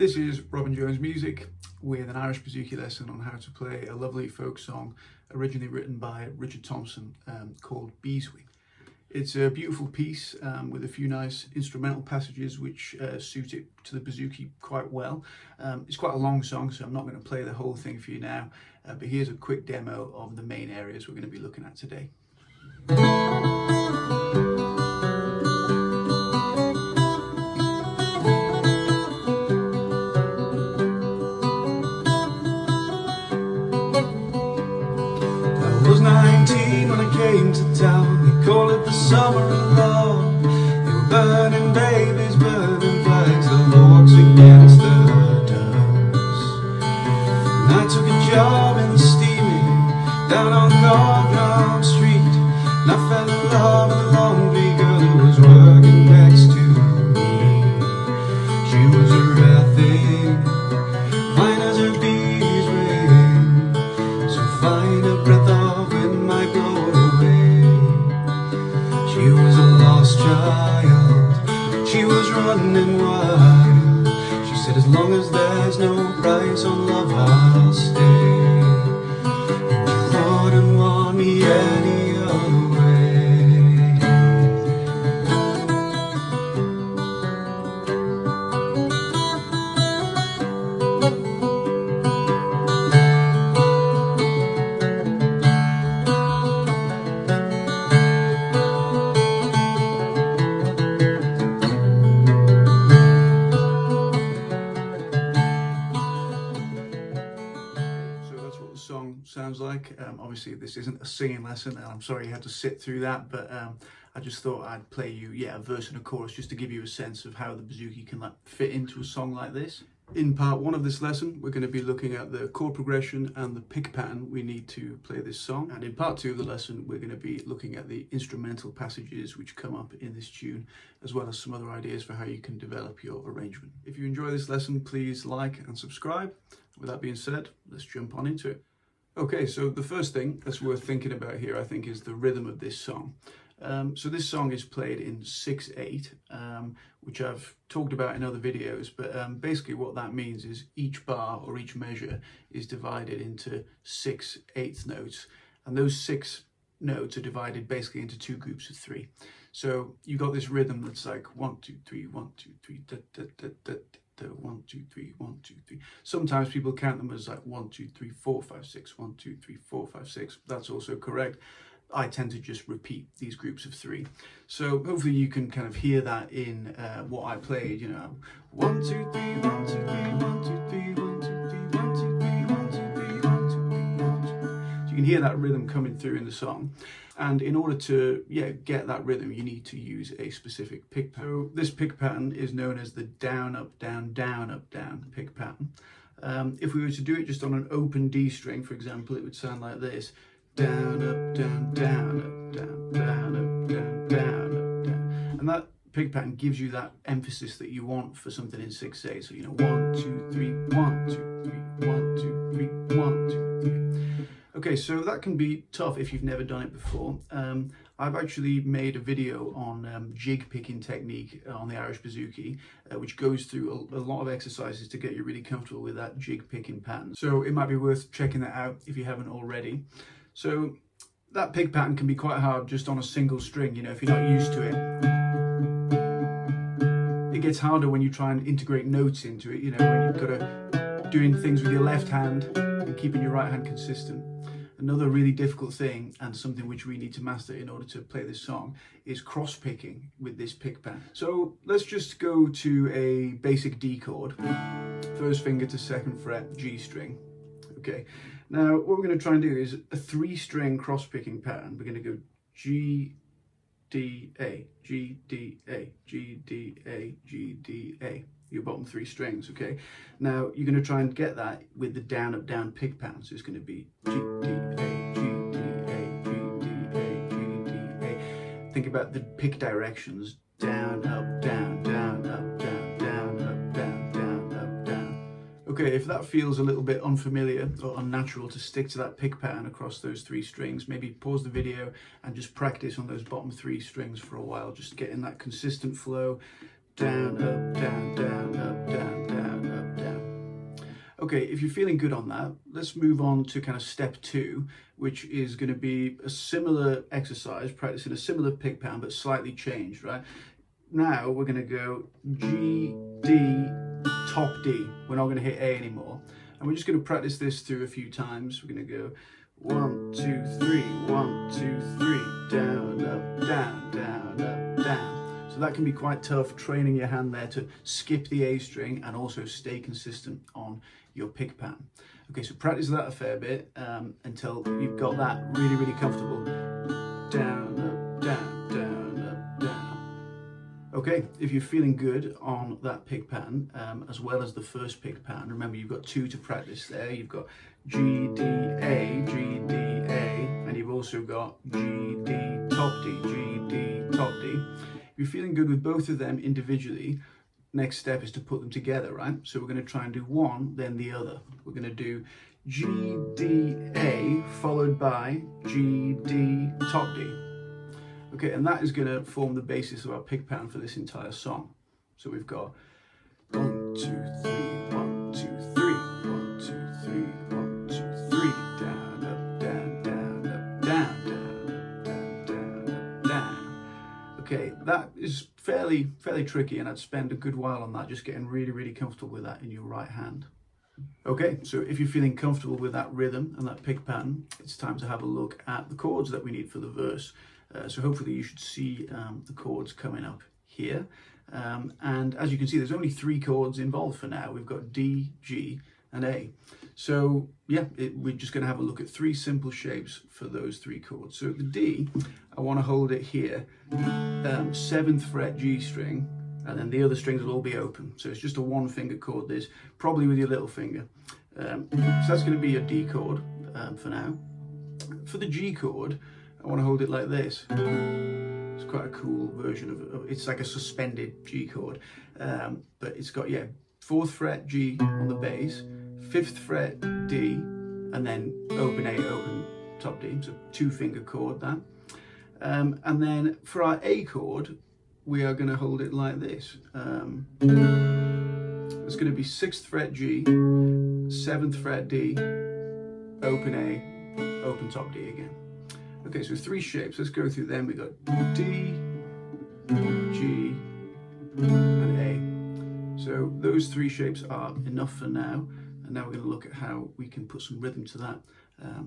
This is Robin Jones Music with an Irish Bouzouki lesson on how to play a lovely folk song originally written by Richard Thompson called Beeswing. It's a beautiful piece with a few nice instrumental passages which suit it to the bouzouki quite well. It's quite a long song, so I'm not going to play the whole thing for you now, but here's a quick demo of the main areas we're going to be looking at today. I was 19 when I came to town. They call it the summer of love. They were burning babies, burning flags, the logs against the dust. And I took a job in the steaming down on North Street, and I fell in love with a lonely girl who was working next to me. She was a rare thing, fine as a bee's wing, so fine a breath of wind might blow away. She was a lost child, she was running wild. She said, as long as there's no price on love, I'll stay. And you wouldn't want me any other way. Song sounds like. Obviously this isn't a singing lesson and I'm sorry you had to sit through that, but I just thought I'd play you a verse and a chorus just to give you a sense of how the bouzouki can fit into a song like this. In part one of this lesson we're going to be looking at the chord progression and the pick pattern we need to play this song, and in part two of the lesson we're going to be looking at the instrumental passages which come up in this tune, as well as some other ideas for how you can develop your arrangement. If you enjoy this lesson, please like and subscribe. With that being said, let's jump on into it. Okay, so the first thing that's worth thinking about here, I think, is the rhythm of this song. So this song is played in 6/8, which I've talked about in other videos, but basically what that means is each bar or each measure is divided into 6/8 notes, and those 6 notes are divided basically into 2 groups of 3. So you got this rhythm that's like 1 2 3 1 2 3 da, da, da, da, da. 1 2 3 1 2 3. Sometimes people count them as like 1 2 3 4 5 6 1 2 3 4 5 6. That's also correct. I tend to just repeat these groups of 3. So hopefully you can kind of hear that in what I played. You know, 1 2 3 1 2 3 1 2 3 1 2 3 1 2 3 1 2 3 1 2 3 1 2 3 1 2. So you can hear that rhythm coming through in the song. And in order to get that rhythm, you need to use a specific pick pattern. So this pick pattern is known as the down, up, down, down, up, down pick pattern. If we were to do it just on an open D string, for example, it would sound like this. Down, up, down, down, up, down, down, up, down, down, up, down. And that pick pattern gives you that emphasis that you want for something in 6/8. So, 1 2 3 1 2 3 1 2 3 1 2 3. Okay, so that can be tough if you've never done it before. I've actually made a video on jig picking technique on the Irish Bouzouki, which goes through a lot of exercises to get you really comfortable with that jig picking pattern. So it might be worth checking that out if you haven't already. So that pick pattern can be quite hard just on a single string, if you're not used to it. It gets harder when you try and integrate notes into it, when you've got to doing things with your left hand and keeping your right hand consistent. Another really difficult thing, and something which we need to master in order to play this song, is cross picking with this pick pattern. So let's just go to a basic D chord, first finger to 2nd fret, G string. Okay, now what we're going to try and do is a 3-string cross picking pattern. We're going to go G, D, A, G, D, A, G, D, A, G, D, A. Your bottom 3 strings, okay? Now you're going to try and get that with the down, up, down pick pattern. So it's going to be G, D, A, G, D, A, G, D, A, G, D, A. Think about the pick directions: down, up, down, down, up, down, down, up, down, down, up, down. Okay, if that feels a little bit unfamiliar or unnatural to stick to that pick pattern across those 3 strings, maybe pause the video and just practice on those bottom 3 strings for a while, just getting that consistent flow. Down, up, down, down, up, down, down, up, Okay, if you're feeling good on that, let's move on to kind of step 2, which is going to be a similar exercise, practicing a similar pick pattern, but slightly changed, right? Now we're going to go G, D, top D. We're not going to hit A anymore. And we're just going to practice this through a few times. We're going to go 1, 2, 3, 1, 2, 3, down, up, down, down, up, down. So that can be quite tough, training your hand there to skip the A string and also stay consistent on your pick pattern. Okay, so practice that a fair bit until you've got that really, really comfortable. Down, up, down, down, up, down. Okay, if you're feeling good on that pick pattern, as well as the first pick pattern, remember you've got 2 to practice there. You've got G, D, A, G, D, A, and you've also got G, D, top D, G, D, top D. If you're feeling good with both of them individually, next step is to put them together, right? So we're going to try and do one, then the other. We're going to do G, D, A, followed by G, D, top D. Okay, and that is going to form the basis of our pick pattern for this entire song. So we've got 1, 2, 3, 1, 2, 3, 1, 2, 3, 1, 2, 3, down, up, down, down, up, down, down, up, down, down, up, down. Okay, that is fairly tricky, and I'd spend a good while on that, just getting really, really comfortable with that in your right hand. Okay, so if you're feeling comfortable with that rhythm and that pick pattern, it's time to have a look at the chords that we need for the verse. So hopefully you should see the chords coming up here. And as you can see, there's only 3 chords involved for now. We've got D, G, and A. So yeah, we're just going to have a look at 3 simple shapes for those 3 chords. So the D, I want to hold it here, 7th fret G string, and then the other strings will all be open. So it's just a 1-finger chord, this, probably with your little finger. So that's going to be your D chord for now. For the G chord, I want to hold it like this. It's quite a cool version of it's like a suspended G chord, but it's got 4th fret G on the bass, 5th fret D, and then open A, open top D. So 2-finger chord that. And then for our A chord, we are going to hold it like this. It's going to be 6th fret G, 7th fret D, open A, open top D again. Okay, so 3 shapes. Let's go through them. We got D, G, and A. So those 3 shapes are enough for now. And now we're going to look at how we can put some rhythm to that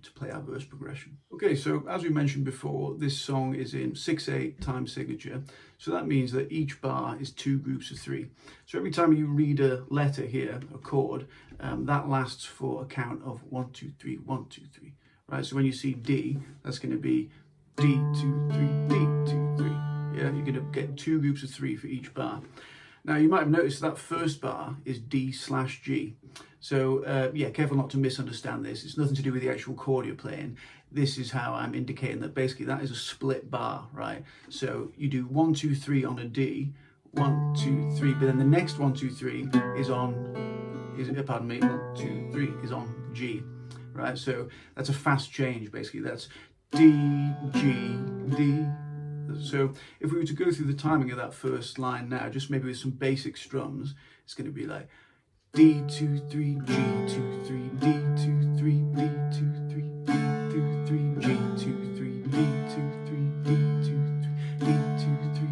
to play our verse progression. Okay, so as we mentioned before, this song is in 6/8 time signature. So that means that each bar is 2 groups of 3. So every time you read a letter here, a chord, that lasts for a count of 1, 2, 3, 1, 2, 3. Right, so when you see D, that's going to be D, 2, 3, D, 2, 3. Yeah, you're going to get 2 groups of 3 for each bar. Now, you might have noticed that first bar is D/G. So, yeah, careful not to misunderstand this. It's nothing to do with the actual chord you're playing. This is how I'm indicating that basically that is a split bar, right? So you do 1, 2, 3 on a D, 1, 2, 3, but then the next 1, 2, 3 is on, 1, 2, 3 is on G. Right, so that's a fast change basically. That's D, G, D. So if we were to go through the timing of that first line now, just maybe with some basic strums, it's going to be like D, 2, 3, G, 2, 3, D, 2, 3, D, 2, 3, D, 2, 3, G, 2, 3, D, 2, 3, D, 2, 3, D, 2, 3,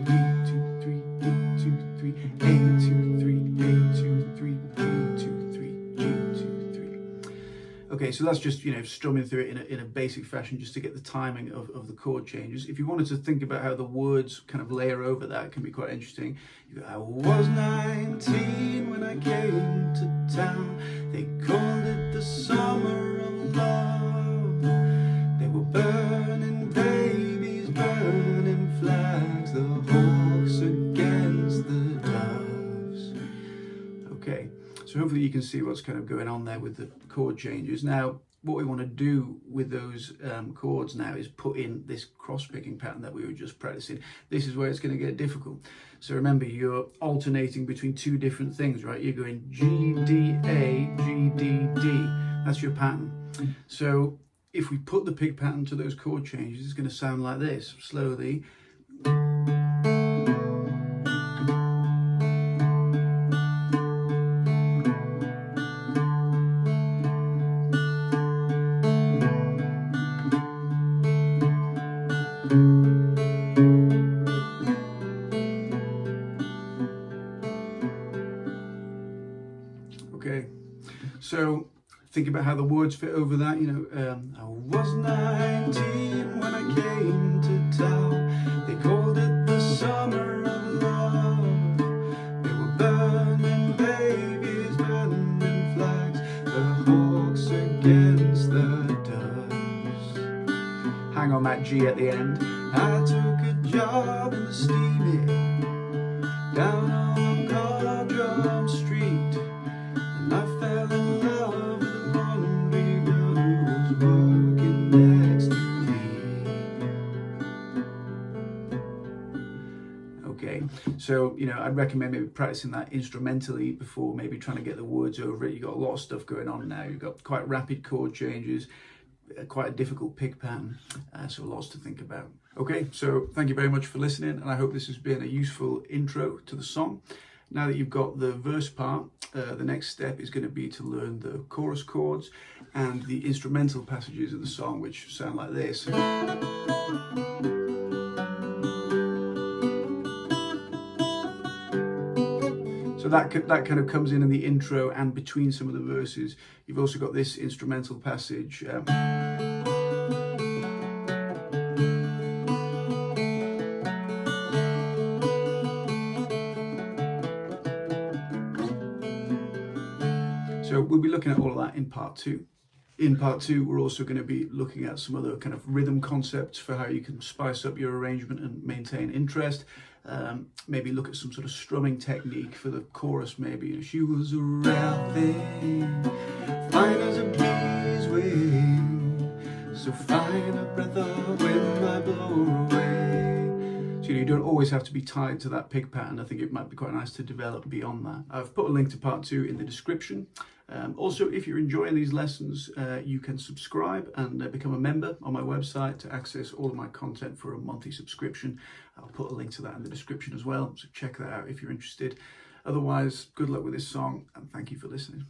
G, 2, 3, D, 2, 3, D, 2, 3, A, 2, 3, A, 2, 3, D, 2, 3, G, 2, 3. Okay, so that's just, strumming through it in a basic fashion just to get the timing of the chord changes. If you wanted to think about how the words kind of layer over that, it can be quite interesting. You go, I was 19 when I came to town. They called it the summer of love. They were burning babies, burning flags, the hawks against the doves. Okay. So hopefully you can see what's kind of going on there with the chord changes. Now, what we want to do with those chords now is put in this cross-picking pattern that we were just practicing. This is where it's going to get difficult. So remember, you're alternating between 2 different things, right? You're going G, D, A, G, D, D. That's your pattern. So if we put the pick pattern to those chord changes, it's going to sound like this, slowly. Okay, so think about how the words fit over that. You know, I was 19 when I came to town. They called it the summer of love. They were burning babies, burning flags, the hawks against the dust. Hang on that G at the end. I took a job in the steamy down on Cardrum Street, and I fell in love with a blonde girl who was working next to me. Okay, so you know, I'd recommend maybe practicing that instrumentally before maybe trying to get the words over it. You've got a lot of stuff going on now. You've got quite rapid chord changes, quite a difficult pick pattern, so lots to think about. Okay, so thank you very much for listening, and I hope this has been a useful intro to the song. Now that you've got the verse part, the next step is going to be to learn the chorus chords and the instrumental passages of the song, which sound like this. So that kind of comes in the intro and between some of the verses. You've also got this instrumental passage. So we'll be looking at all of that in part 2. In part 2, we're also going to be looking at some other kind of rhythm concepts for how you can spice up your arrangement and maintain interest. Maybe look at some sort of strumming technique for the chorus, maybe. She was a rare thing, fine as a beeswing, so fine a breath of wind I blow away. So you don't always have to be tied to that pick pattern. I think it might be quite nice to develop beyond that. I've put a link to part 2 in the description. Also, if you're enjoying these lessons, you can subscribe and become a member on my website to access all of my content for a monthly subscription. I'll put a link to that in the description as well, so check that out if you're interested. Otherwise, good luck with this song, and thank you for listening.